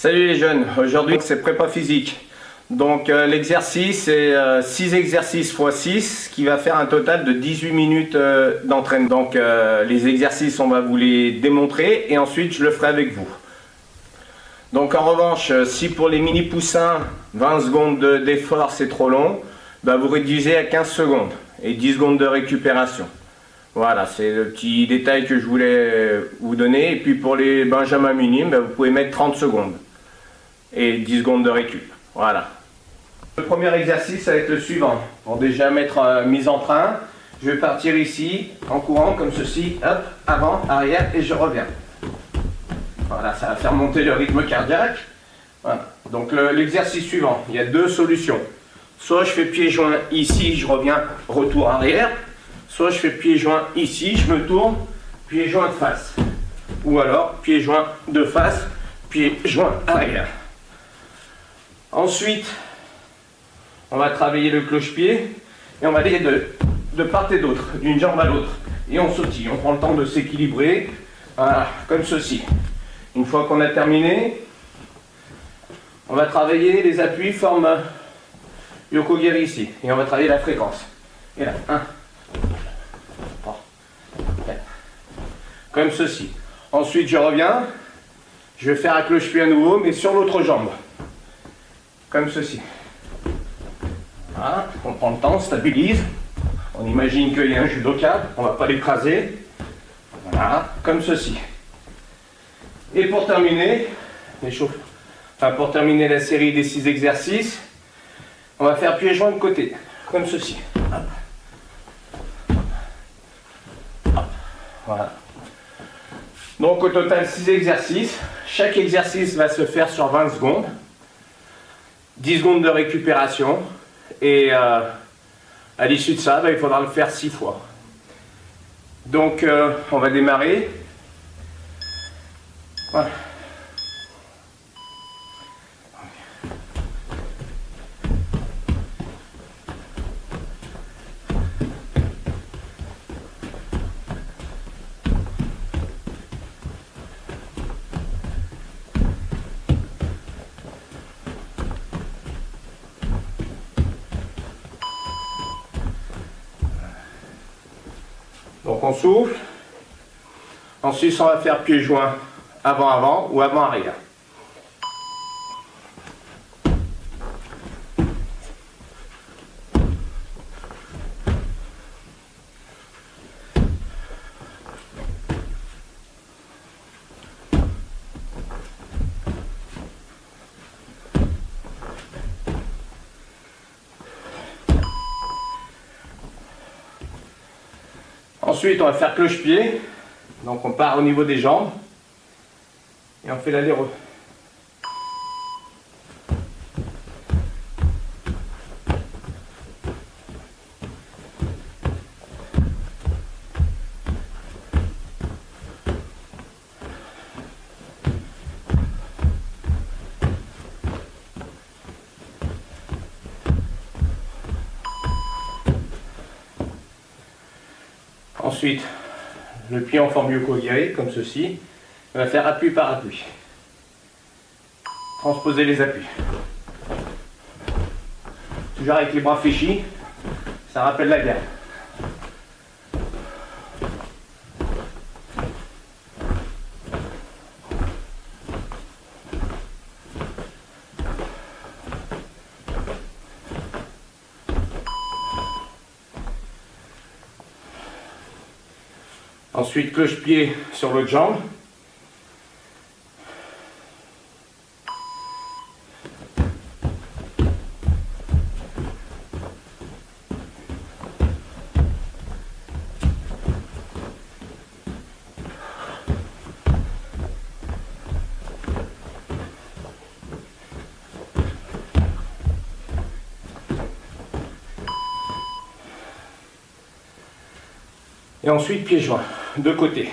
Salut les jeunes, aujourd'hui c'est prépa physique. Donc l'exercice c'est 6 exercices x 6 qui va faire un total de 18 minutes d'entraînement. Donc les exercices on va vous les démontrer et ensuite je le ferai avec vous. Donc en revanche, si pour les mini poussins 20 secondes d'effort c'est trop long, bah, vous réduisez à 15 secondes et 10 secondes de récupération. Voilà, c'est le petit détail que je voulais vous donner. Et puis pour les benjamins minimes, bah, vous pouvez mettre 30 secondes et 10 secondes de récup. Voilà. Le premier exercice, ça va être le suivant. Pour déjà mettre mise en train, je vais partir ici en courant comme ceci, hop, avant, arrière et je reviens. Voilà, ça va faire monter le rythme cardiaque. Voilà. Donc l'exercice suivant, il y a deux solutions. Soit je fais pieds joints ici, je reviens, retour arrière. Soit je fais pieds joints ici, je me tourne, pieds joints de face. Ou alors pieds joints de face, pieds joints arrière. Ensuite, on va travailler le cloche-pied et on va aller de part et d'autre, d'une jambe à l'autre. Et on sautille, on prend le temps de s'équilibrer, voilà, comme ceci. Une fois qu'on a terminé, on va travailler les appuis, forme Yoko-Geri ici. Et on va travailler la fréquence. Et là, 1, 3, 4. Comme ceci. Ensuite, je reviens. Je vais faire un cloche-pied à nouveau, mais sur l'autre jambe. Comme ceci. Voilà, on prend le temps, on stabilise. On imagine qu'il y a un judoka, on ne va pas l'écraser. Voilà, comme ceci. Et pour terminer, pour terminer la série des 6 exercices, on va faire pieds joints de côté, comme ceci. Hop. Hop. Voilà. Donc au total 6 exercices. Chaque exercice va se faire sur 20 secondes. 10 secondes de récupération. Et à l'issue de ça, il faudra le faire 6 fois. Donc on va démarrer. Voilà. Donc on souffle. Ensuite on va faire pieds joints avant-avant ou avant-arrière. Ensuite, on va faire cloche-pied. Donc, on part au niveau des jambes. Et on fait l'aller-retour. Ensuite, le pied en forme Yoko-Geri, comme ceci. On va faire appui par appui. Transposer les appuis. Toujours avec les bras fléchis, ça rappelle la garde. Ensuite, cloche-pied sur l'autre jambe. Et ensuite, pieds joints, de côté.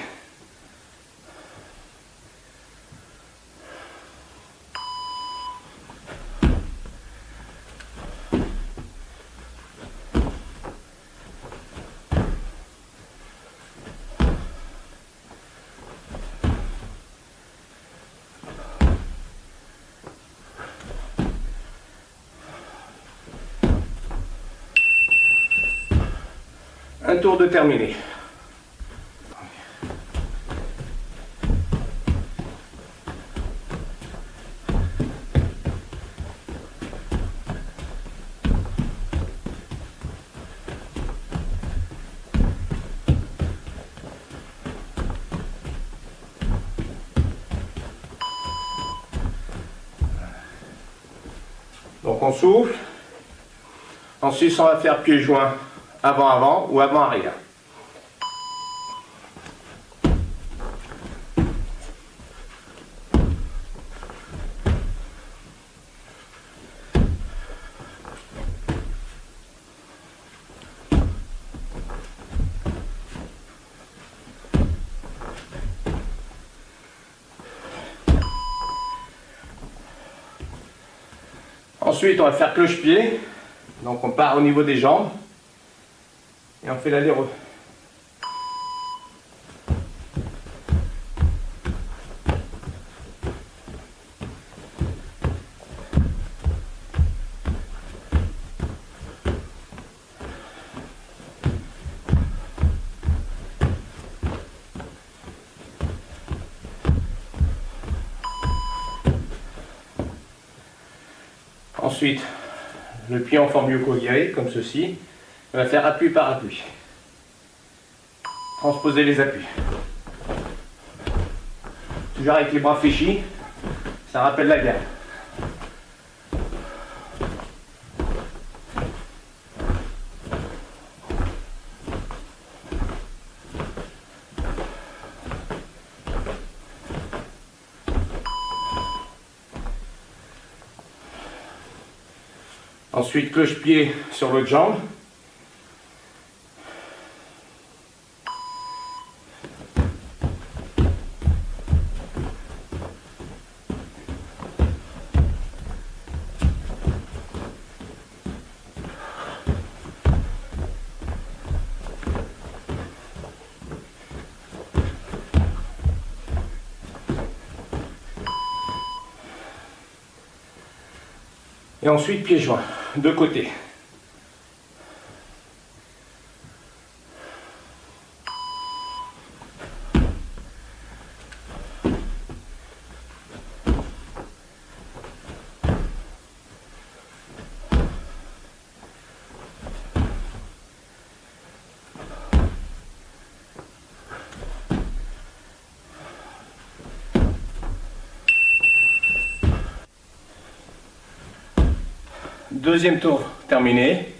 Un tour de terminé. Donc on souffle. Ensuite, on va faire pieds joints avant-avant ou avant-arrière. Ensuite, on va faire cloche-pied. Donc on part au niveau des jambes et on fait l'aller-retour. Ensuite, le pied en forme yoko-giri, comme ceci. On va faire appui par appui. Transposer les appuis. Toujours avec les bras fléchis, ça rappelle la garde. Ensuite, cloche-pied sur l'autre jambe. Et ensuite, pieds joints, de côté. Deuxième tour terminé.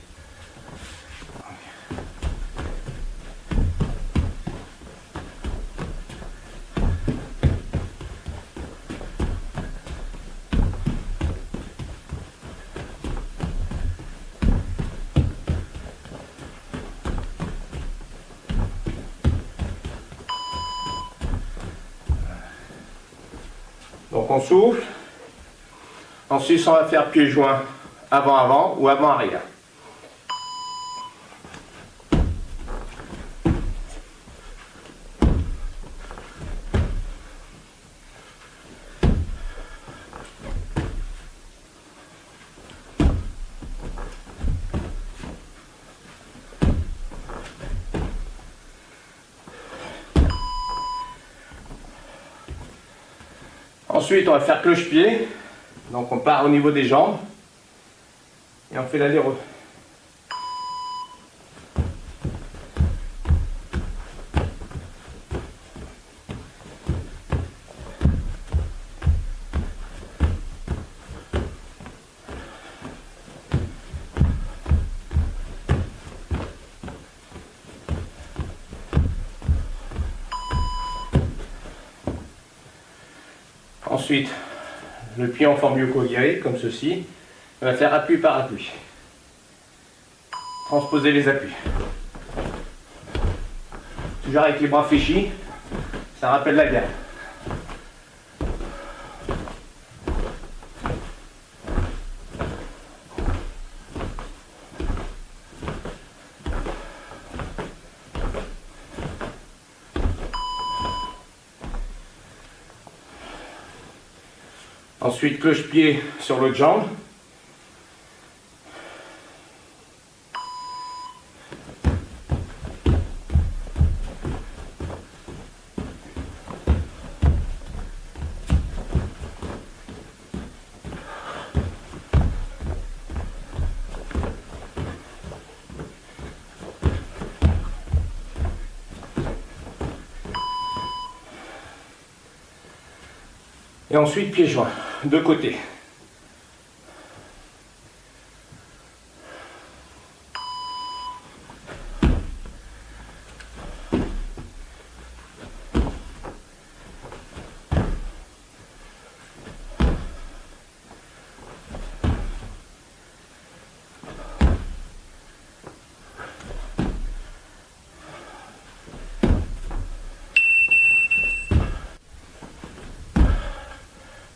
Donc on souffle. Ensuite, on va faire pieds joints avant-avant ou avant-arrière. Ensuite, on va faire cloche-pied. Donc on part au niveau des jambes et on fait l'aller-retour. Ensuite, le pied en forme yoko-giri, comme ceci. On va faire appui par appui. Transposer les appuis. Toujours avec les bras fléchis, ça rappelle la garde. Ensuite, cloche-pied sur l'autre jambe. Et ensuite pieds joints, de côté.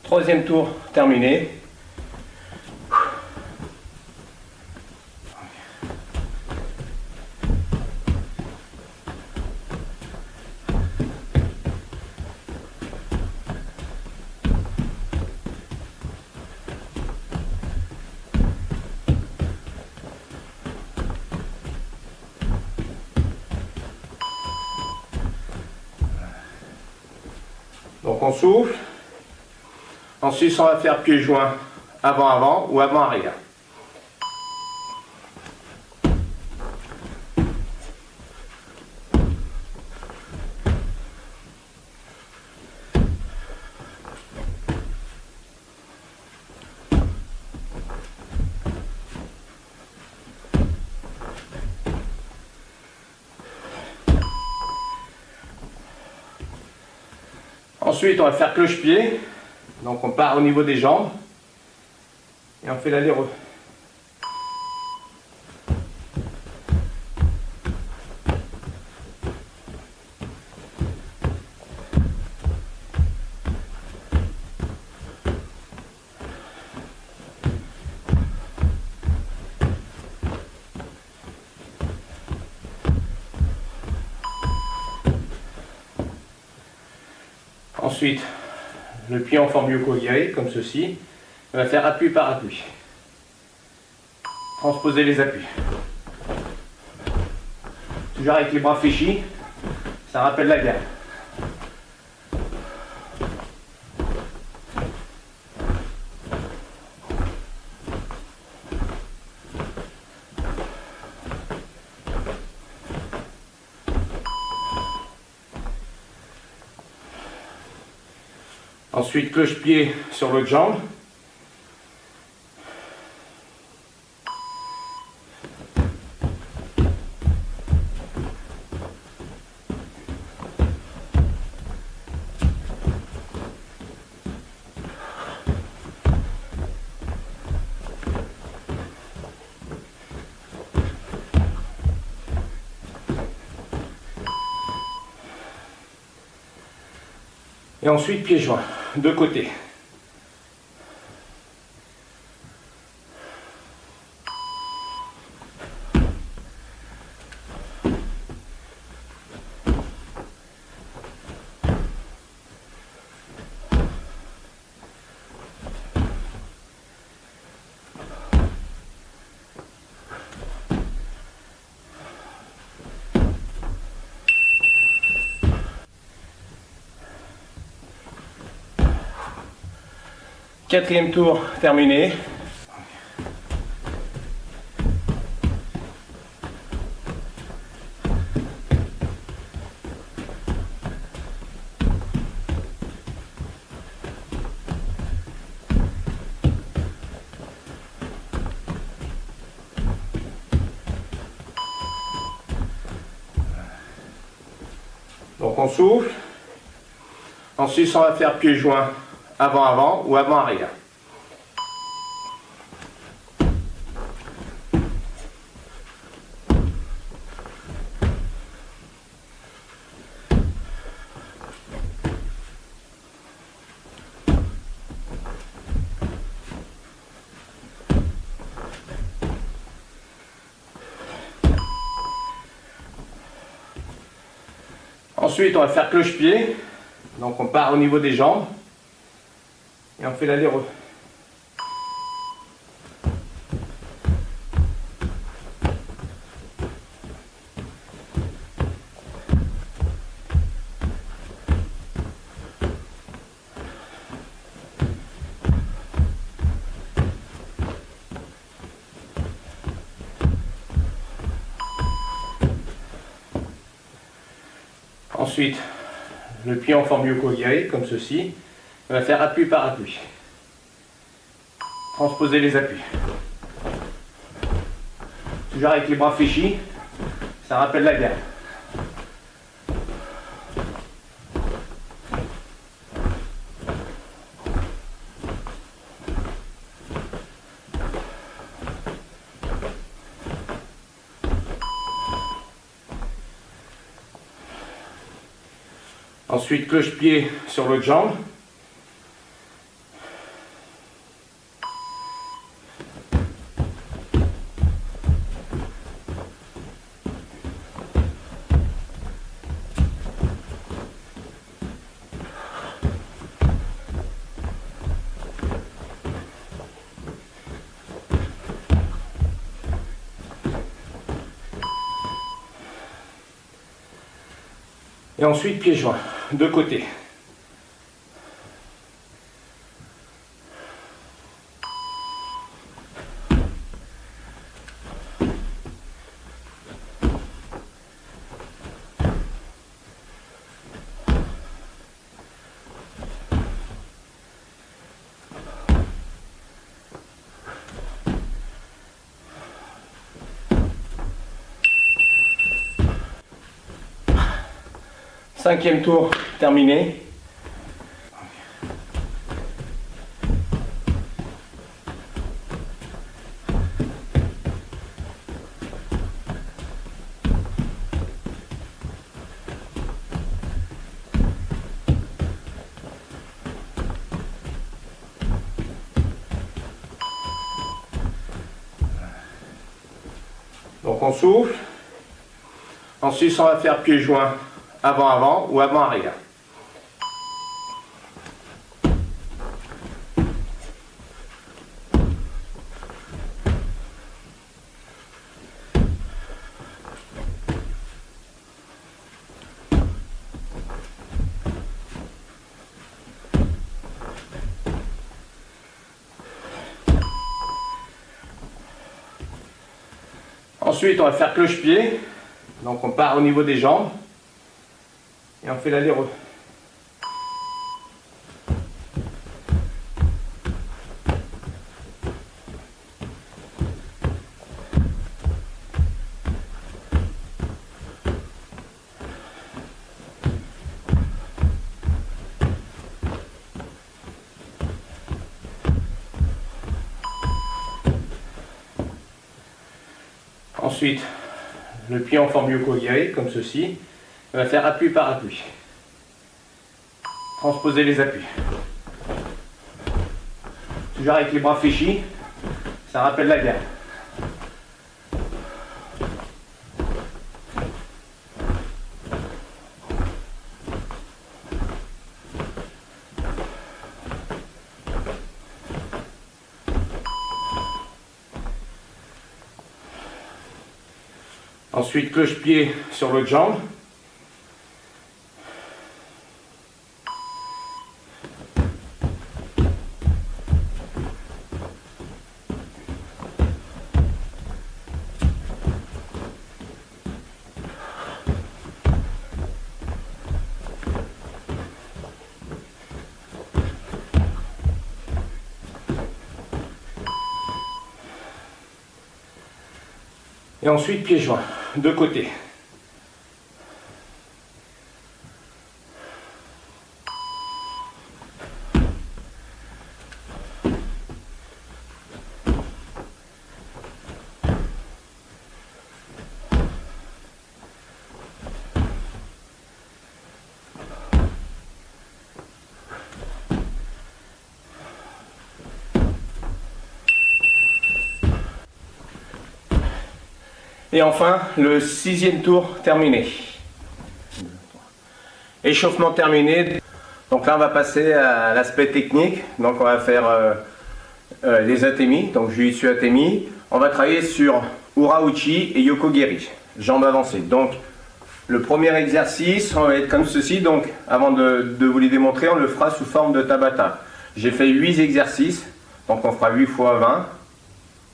Troisième tour terminé. Donc on souffle. Ensuite, on va faire pieds joints avant-avant ou avant-arrière. Ensuite, on va faire cloche-pied. Donc on part au niveau des jambes et on fait l'aller-retour. Ensuite, le pied en forme yoko-giri, comme ceci. On va faire appui par appui. Transposer les appuis. Toujours avec les bras fléchis, ça rappelle la garde. Ensuite, cloche-pied sur l'autre jambe. Et ensuite, pieds joints, de côté. Quatrième tour terminé. Donc on souffle. Ensuite, on va faire pieds joints avant-avant ou avant-arrière. Ensuite, on va faire cloche-pied. Donc on part au niveau des jambes et on fait l'aller-retour. Ensuite, le pied en forme yoko-giri, comme ceci. On va faire appui par appui. Transposer les appuis. Toujours avec les bras fléchis, ça rappelle la guerre. Ensuite, cloche-pied sur l'autre jambe. Et ensuite, pieds joints, de côté. Cinquième tour terminé. Donc on souffle. Ensuite on va faire pieds joints avant-avant ou avant-arrière. Ensuite, on va faire cloche-pied. Donc on part au niveau des jambes. Et on fait l'aller-retour. Ensuite, le pied en forme yoko-giri, comme ceci. On va faire appui par appui. Transposer les appuis. Toujours avec les bras fléchis, ça rappelle la guerre. Ensuite, cloche-pied sur l'autre jambe. Et ensuite, pieds joints, de côté. Et enfin, le sixième tour terminé. Échauffement terminé. Donc là, on va passer à l'aspect technique. Donc on va faire les atemi, donc Jiu-Jitsu Atemi. On va travailler sur Ura-uchi et Yoko-giri, jambes avancées. Donc le premier exercice, on va être comme ceci. Donc avant de vous les démontrer, on le fera sous forme de Tabata. J'ai fait 8 exercices. Donc on fera 8 fois 20,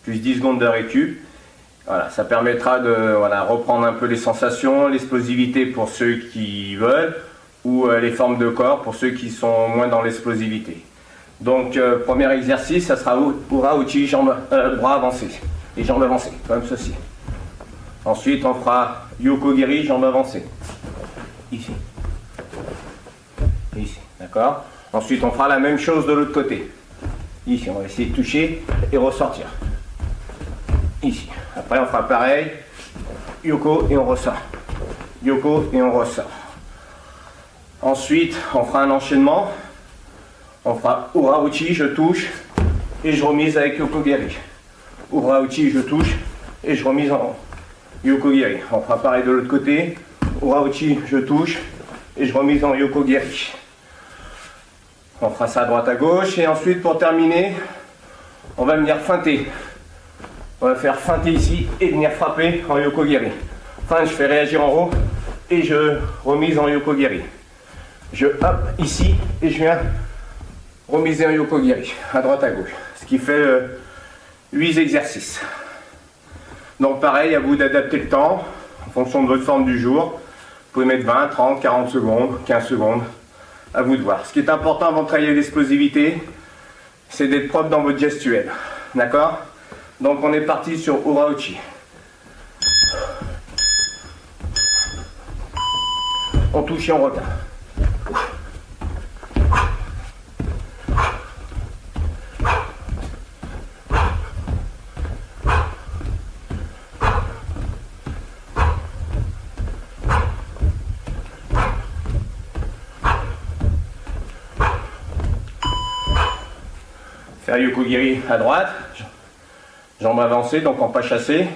plus 10 secondes de récup. Voilà, ça permettra de reprendre un peu les sensations, l'explosivité pour ceux qui veulent, ou les formes de corps pour ceux qui sont moins dans l'explosivité. Donc premier exercice, ça sera Ura-uchi, bras avancés et jambes avancées, comme ceci. Ensuite on fera Yoko-giri, jambes avancées. Ici. Ici, d'accord? Ensuite on fera la même chose de l'autre côté. Ici, on va essayer de toucher et ressortir. Ici. Après on fera pareil. Yoko et on ressort. Yoko et on ressort. Ensuite, on fera un enchaînement. On fera Ura-uchi, je touche et je remise avec Yoko-giri. Ura-uchi, je touche et je remise en Yoko-giri. On fera pareil de l'autre côté. Ura-uchi, je touche et je remise en Yoko-giri. On fera ça à droite à gauche et ensuite pour terminer, on va venir feinter. On va faire feinter ici et venir frapper en Yoko-giri. Feinte, je fais réagir en haut et je remise en Yoko-giri. Je hop ici et je viens remiser en Yoko-giri, à droite à gauche. Ce qui fait 8 exercices. Donc pareil, à vous d'adapter le temps en fonction de votre forme du jour. Vous pouvez mettre 20, 30, 40 secondes, 15 secondes. À vous de voir. Ce qui est important avant de travailler l'explosivité, c'est d'être propre dans votre gestuelle. D'accord? Donc on est parti sur Ura-uchi. On touche et on revient. Faire Yoko-giri à droite, jambes avancées, donc en pas chassé.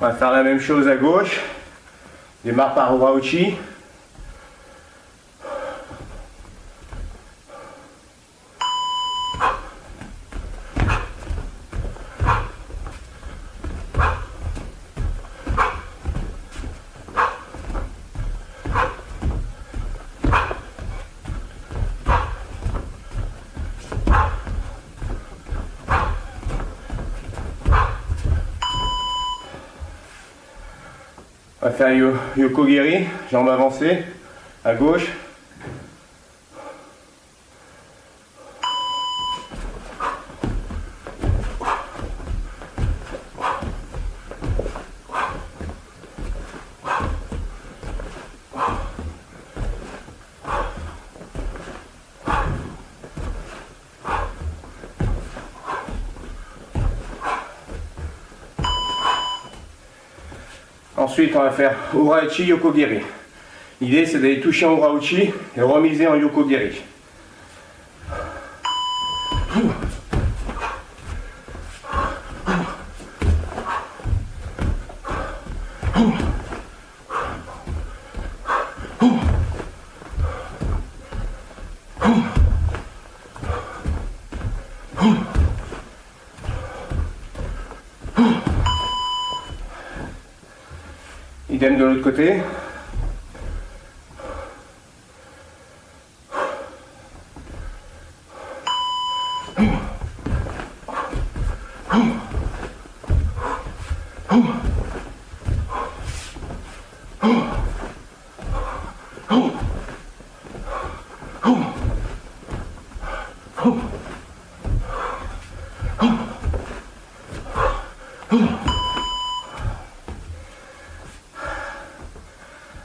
On va faire la même chose à gauche. Démarre par Ura-uchi. On va faire Yoko-giri, jambes avancées, à gauche. Ensuite, on va faire Ura-uchi, Yoko-giri. L'idée, c'est d'aller toucher en Ura-uchi et remiser en Yoko-giri. Idem de l'autre côté.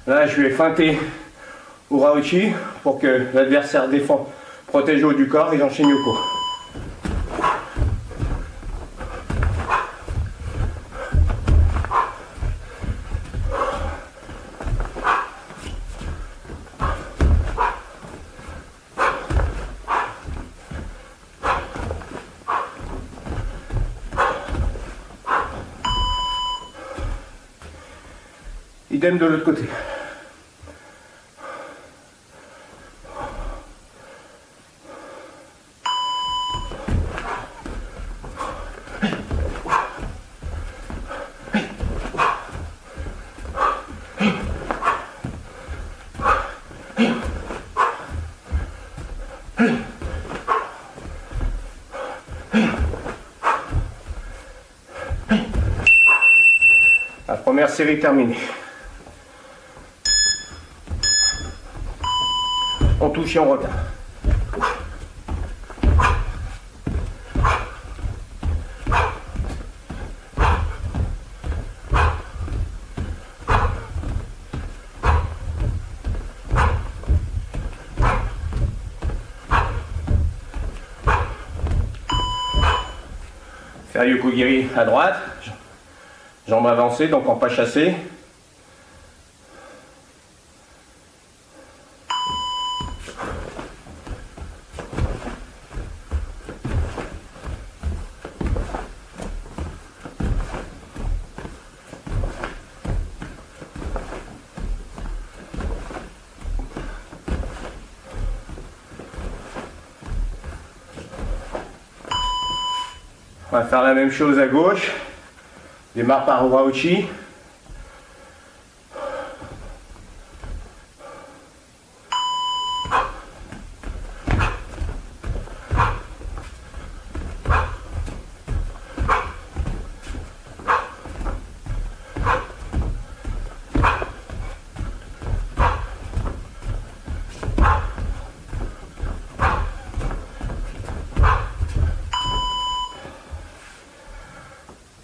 Là, je vais feinter Ura-uchi pour que l'adversaire défend, protège le haut du corps et j'enchaîne Yoko. Idem de l'autre côté. La première série terminée. On touche et on revient. Faire Yokogiri à droite, jambes avancées, donc en pas chassé. On va faire la même chose à gauche. Démarre par Urauchi.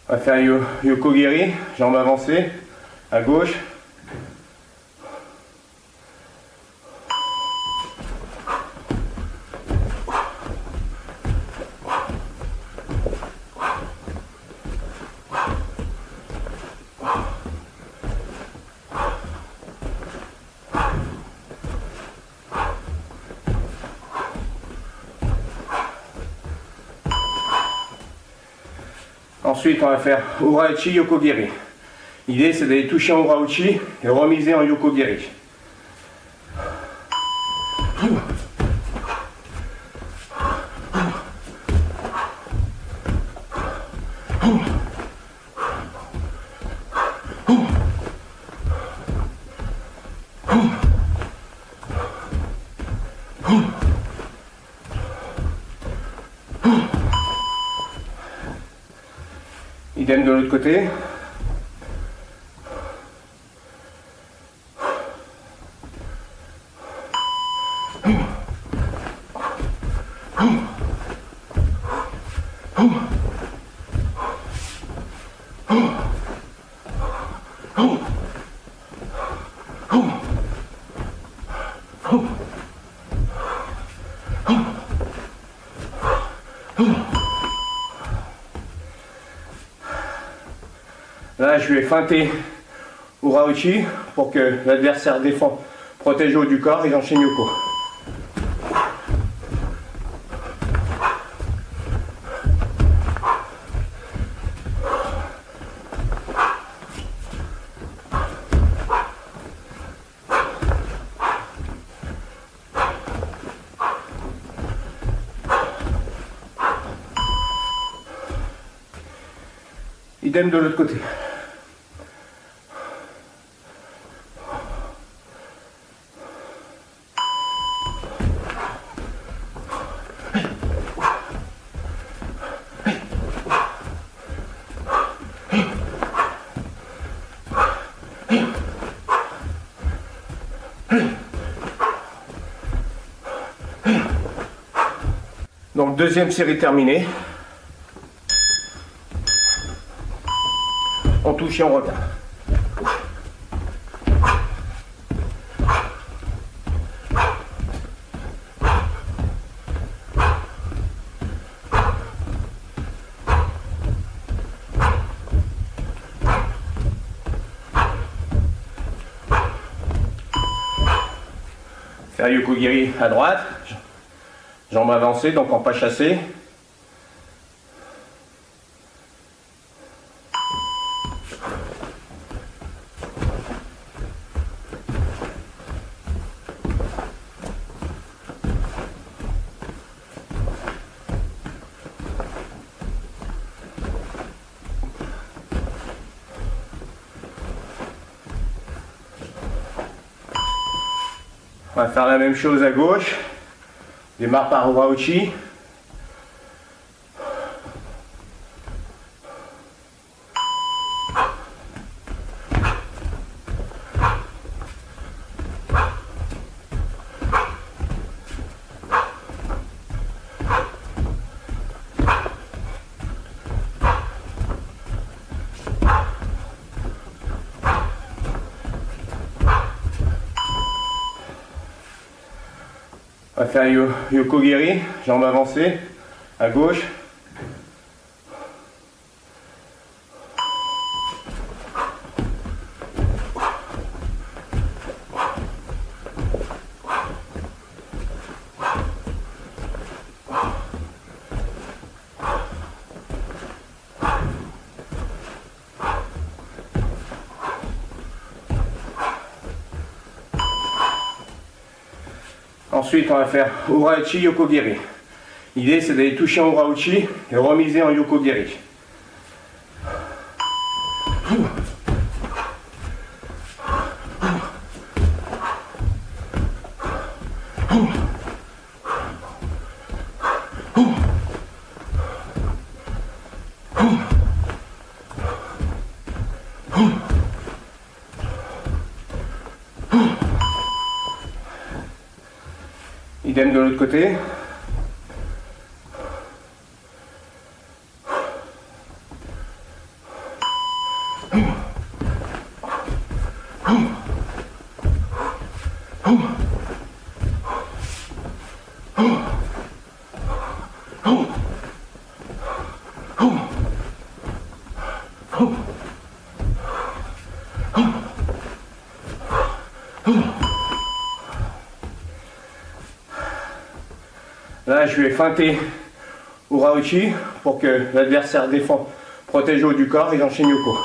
On va faire Yokogiri, jambes avancées, à gauche. Ensuite, on va faire Urauchi Yokogiri. L'idée, c'est d'aller toucher en Urauchi et remiser en Yokogiri. Idem de l'autre côté. Là, je vais feinter Urauchi pour que l'adversaire défend, protège le haut du corps et j'enchaîne Yoko. Idem de l'autre côté. Donc deuxième série terminée. On touche et on revient. Faire Yokogiri à droite, jambes avancées, donc en pas chassé. On va faire la même chose à gauche. Démarre par Urauchi. On va faire Yokogiri, jambes avancées, à gauche. Ensuite, on va faire Urauchi Yokogiri. L'idée, c'est d'aller toucher en Urauchi et remiser en Yokogiri. Idem de l'autre côté. Là, je vais feinter Urauchi pour que l'adversaire défend, protège le haut du corps et j'enchaîne Yoko.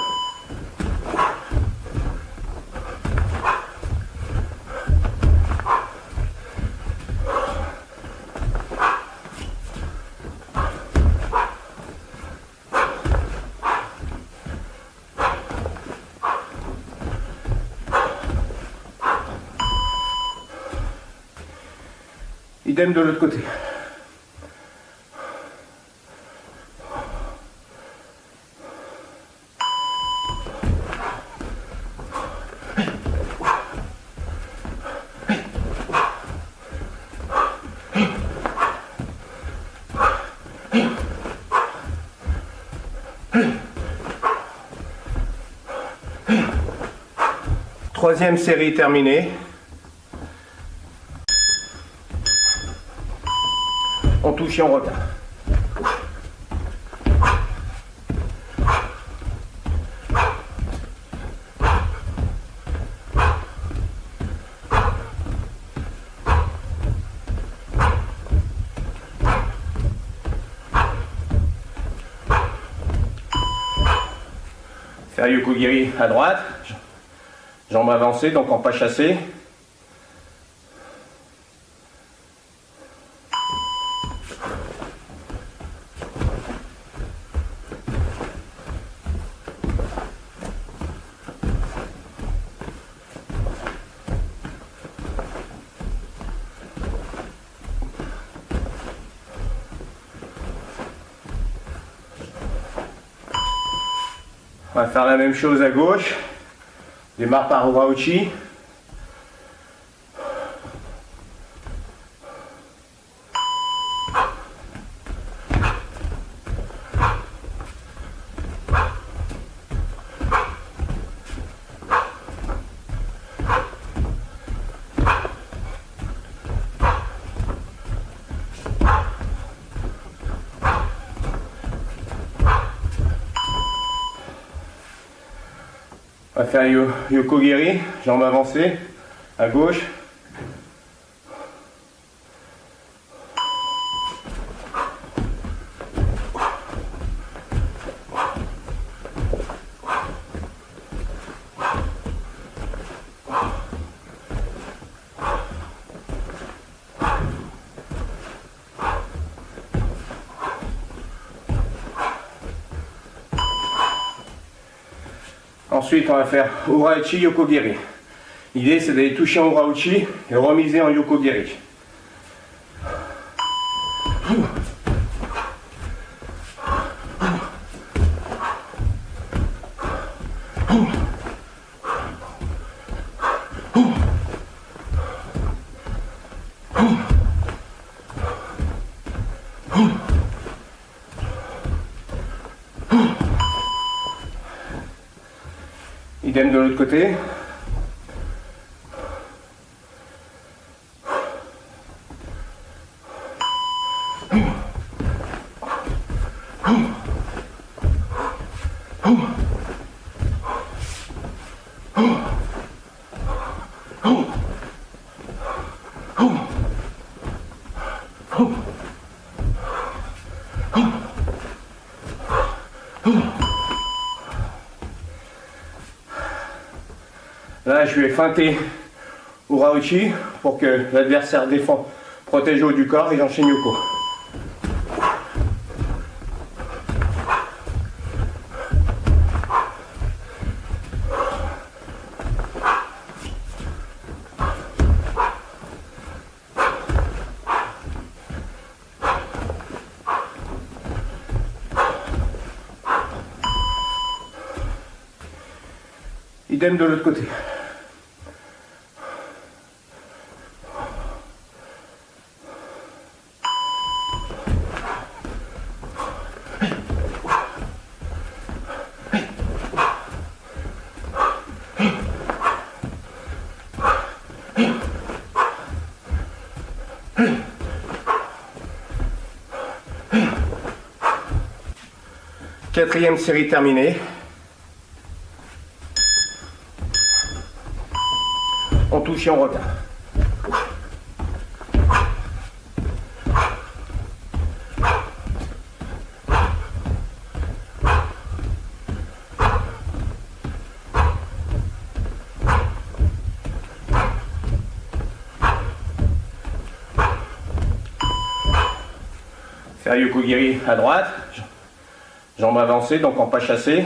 Idem de l'autre côté. Troisième série terminée. On touche et on revient. Faire Yokogiri à droite, jambes avancées, donc en pas chassé. On va faire la même chose à gauche. On démarre par Urauchi. On va faire Yokogiri, jambes avancées, à gauche. Ensuite, on va faire Urauchi Yokogiri. L'idée, c'est d'aller toucher en Urauchi et remiser en Yokogiri. Idem de l'autre côté. Là, je vais feinter Ura-uchi pour que l'adversaire défend, protège le haut du corps et j'enchaîne Yoko. Idem de l'autre côté. Quatrième série terminée. On touche et on revient. Faire Yokogiri à droite, jambes avancées, donc en pas chassé.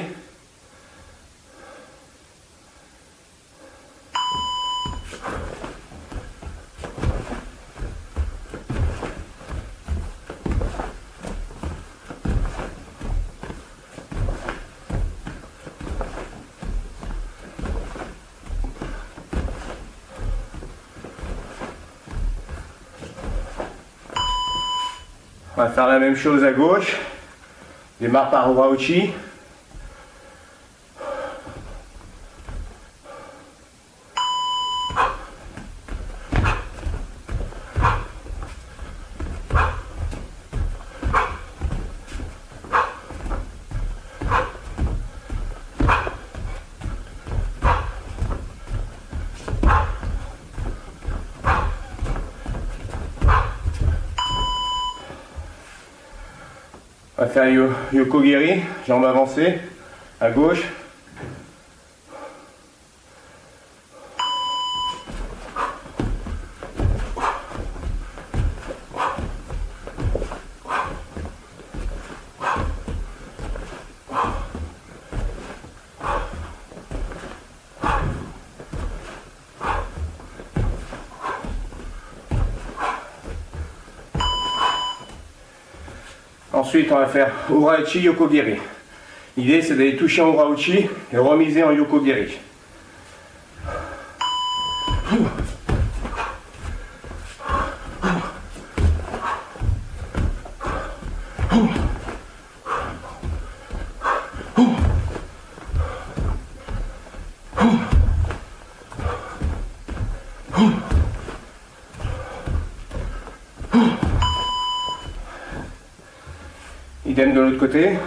On va faire la même chose à gauche. Démarre par Ura-uchi. On va faire Yokogiri, jambes avancées, à gauche. Ensuite, on va faire Ura-uchi, Yokogiri. L'idée, c'est d'aller toucher en Ura-uchi et remiser en Yokogiri. Idem de l'autre côté.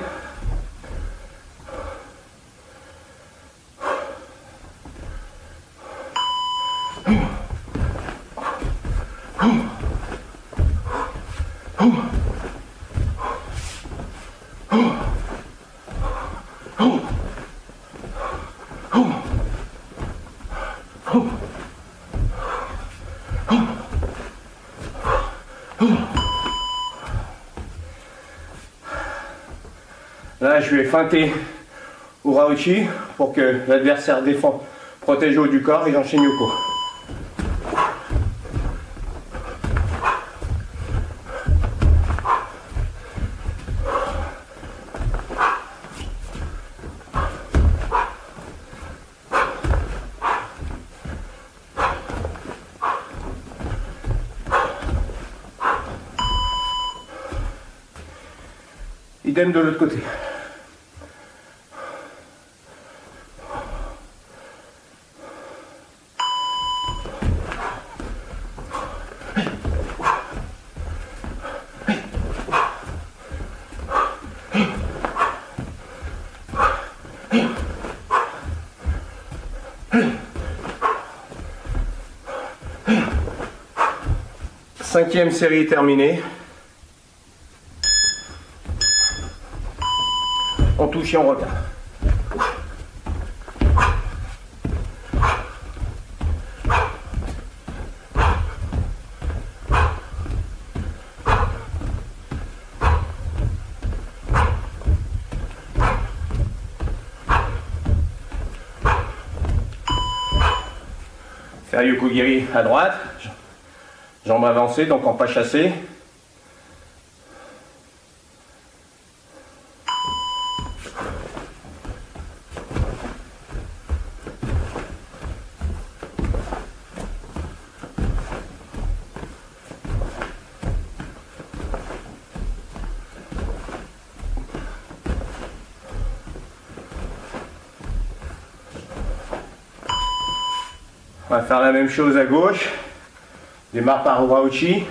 Là, je vais feinter Ura-uchi pour que l'adversaire défend, protège le haut du corps et j'enchaîne Yoko. Idem de l'autre côté. 5e série terminée. On touche et on revient. Faire Yokogiri à droite, jambes avancées, donc en pas chassé. On va faire la même chose à gauche. Démarre par Uraochi.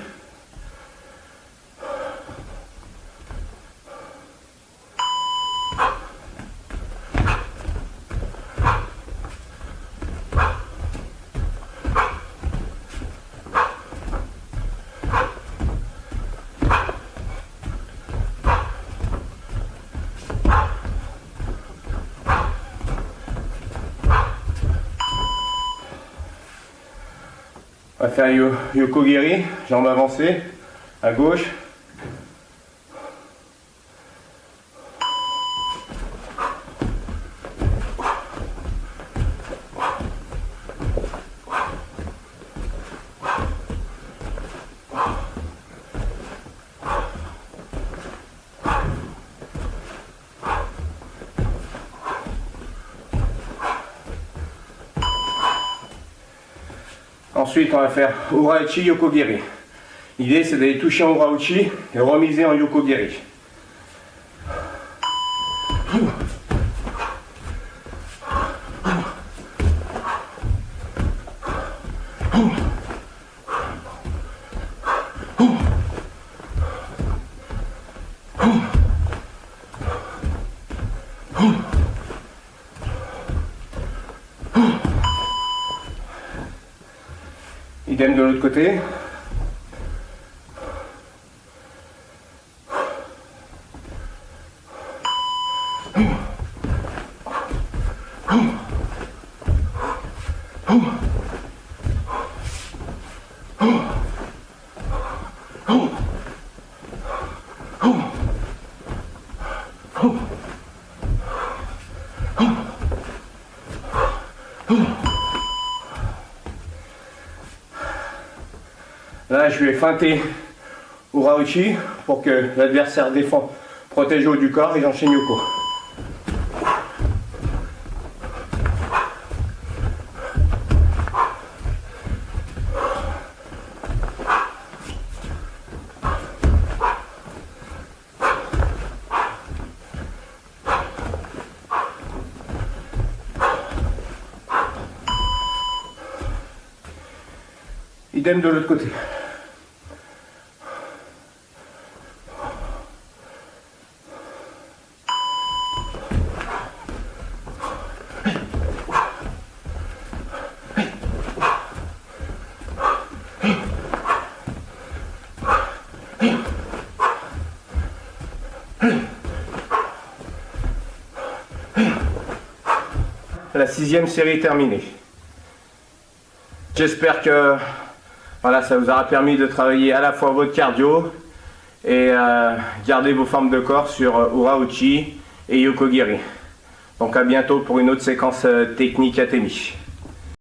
On va faire Yokogiri, jambes avancées, à gauche. Ensuite, on va faire Uraochi Yokogiri. L'idée, c'est d'aller toucher en Uraochi et remiser en Yokogiri. Idem de l'autre côté. Là, je vais feinter Uraochi pour que l'adversaire défend, protège le haut du corps et j'enchaîne Yoko. Idem de l'autre côté. La 6e série terminée. J'espère que voilà, ça vous aura permis de travailler à la fois votre cardio et garder vos formes de corps sur Uraochi et Yokogiri. Donc à bientôt pour une autre séquence technique à tennis.